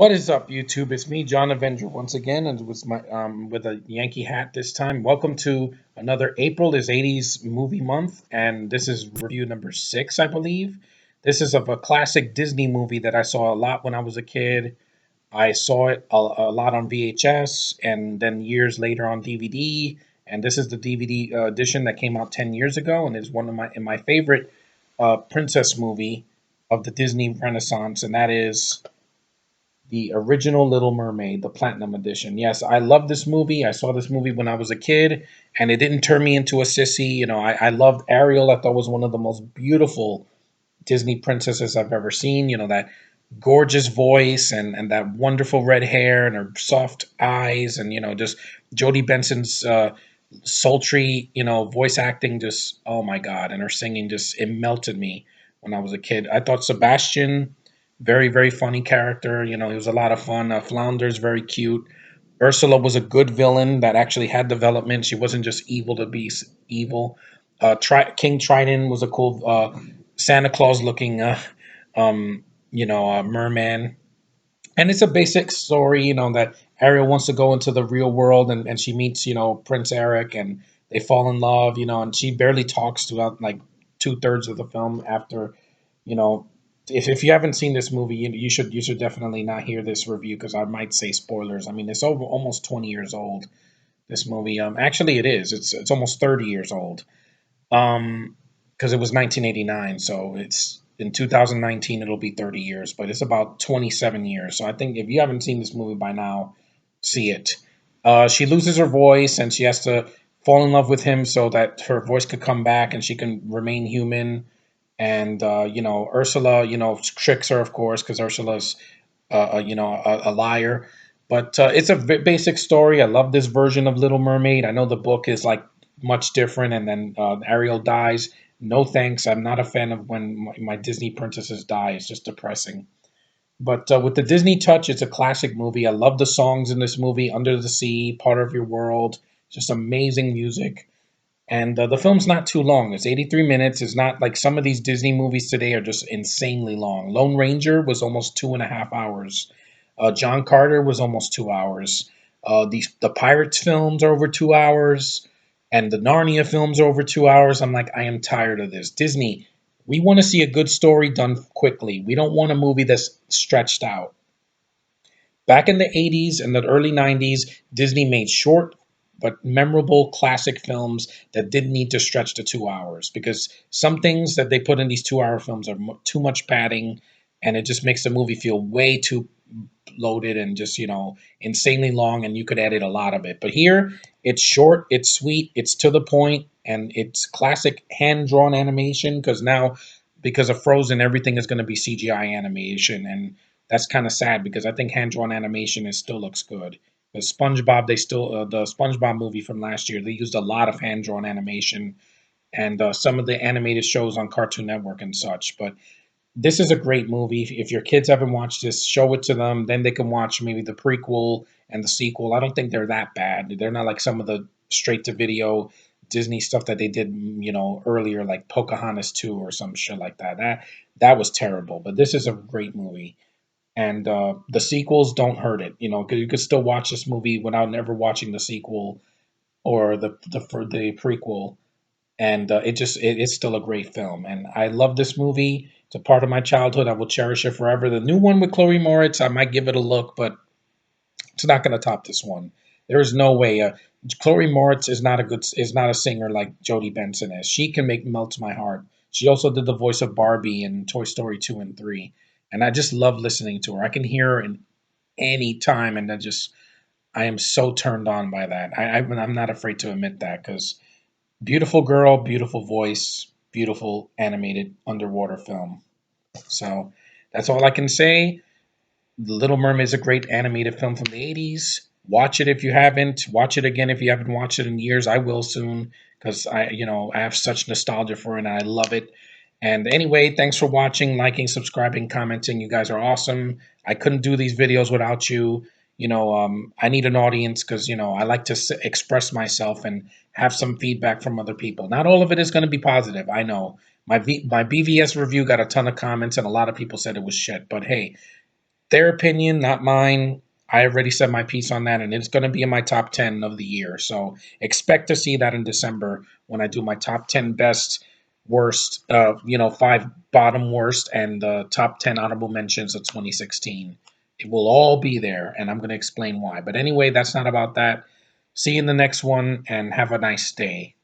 What is up, YouTube? It's me, John Avenger, once again, and with a Yankee hat this time. Welcome to another April is 80s movie month, and this is review number 6, I believe. This is of a classic Disney movie that I saw a lot when I was a kid. I saw it a lot on VHS, and then years later on DVD. And this is the DVD edition that came out 10 years ago, and is one of my favorite princess movie of the Disney Renaissance, and that is the original Little Mermaid, the Platinum Edition. Yes, I love this movie. I saw this movie when I was a kid, and it didn't turn me into a sissy. I loved Ariel. I thought was one of the most beautiful Disney princesses I've ever seen. That gorgeous voice and that wonderful red hair and her soft eyes, and just Jodie Benson's sultry, voice acting. Just, oh my God, and her singing, just it melted me when I was a kid. I thought Sebastian, very very funny character. He was a lot of fun. Flounder's very cute. Ursula was a good villain that actually had development. She wasn't just evil to be evil. King Triton was a cool Santa Claus looking merman. And it's a basic story, that Ariel wants to go into the real world, and she meets, Prince Eric, and they fall in love, and she barely talks throughout like two-thirds of the film after, you know, if you haven't seen this movie, you should definitely not hear this review because I might say spoilers. I mean, it's over almost 20 years old. This movie, actually, it is. It's almost 30 years old. Because it was 1989, so it's in 2019 it'll be 30 years, but it's about 27 years. So I think if you haven't seen this movie by now, see it. She loses her voice and she has to fall in love with him so that her voice could come back and she can remain human. And Ursula, tricks her, of course, because Ursula's a liar. But it's a basic story. I love this version of Little Mermaid. I know the book is like much different, and then Ariel dies. No thanks. I'm not a fan of when my Disney princesses die. It's just depressing. But with the Disney touch, it's a classic movie. I love the songs in this movie. Under the Sea, Part of Your World, just amazing music. And the film's not too long. It's 83 minutes. It's not like some of these Disney movies today are just insanely long. Lone Ranger was almost 2.5 hours. John Carter was almost 2 hours. The Pirates films are over 2 hours, and the Narnia films are over 2 hours. I'm like, I am tired of this. Disney, we want to see a good story done quickly. We don't want a movie that's stretched out. Back in the 80s and the early 90s, Disney made short but memorable classic films that didn't need to stretch to 2 hours, because some things that they put in these 2 hour films are too much padding, and it just makes the movie feel way too loaded and just, insanely long, and you could edit a lot of it. But here, it's short, it's sweet, it's to the point, and it's classic hand drawn animation because now, because of Frozen, everything is going to be CGI animation. And that's kind of sad because I think hand drawn animation still looks good. The SpongeBob, the SpongeBob movie from last year, they used a lot of hand drawn animation, and some of the animated shows on Cartoon Network and such. But this is a great movie. If your kids haven't watched this, show it to them. Then they can watch maybe the prequel and the sequel. I don't think they're that bad. They're not like some of the straight to video Disney stuff that they did, earlier, like Pocahontas 2 or some shit like that. That was terrible. But this is a great movie, and the sequels don't hurt it. Because you could still watch this movie without never watching the sequel or the prequel, and it's still a great film. And I love this movie. It's a part of my childhood. I will cherish it forever. The new one with Chloe Moritz, I might give it a look, but it's not going to top this one. There is no way. Chloe Moritz is not a singer like Jodie Benson is. She can make melts my heart. She also did the voice of Barbie in Toy Story 2 and 3, and I just love listening to her. I can hear her in any time, and I am so turned on by that. I'm not afraid to admit that because beautiful girl, beautiful voice, beautiful animated underwater film. So that's all I can say. The Little Mermaid is a great animated film from the 80s. Watch it if you haven't. Watch it again if you haven't watched it in years. I will soon because I have such nostalgia for it and I love it. And anyway, thanks for watching, liking, subscribing, commenting. You guys are awesome. I couldn't do these videos without you. I need an audience because, I like to express myself and have some feedback from other people. Not all of it is going to be positive. I know. My BVS review got a ton of comments and a lot of people said it was shit. But hey, their opinion, not mine. I already said my piece on that, and it's going to be in my top 10 of the year. So expect to see that in December when I do my top 10 best, worst, five bottom worst, and the top 10 honorable mentions of 2016. It will all be there, and I'm going to explain why. But anyway, that's not about that. See you in the next one, and have a nice day.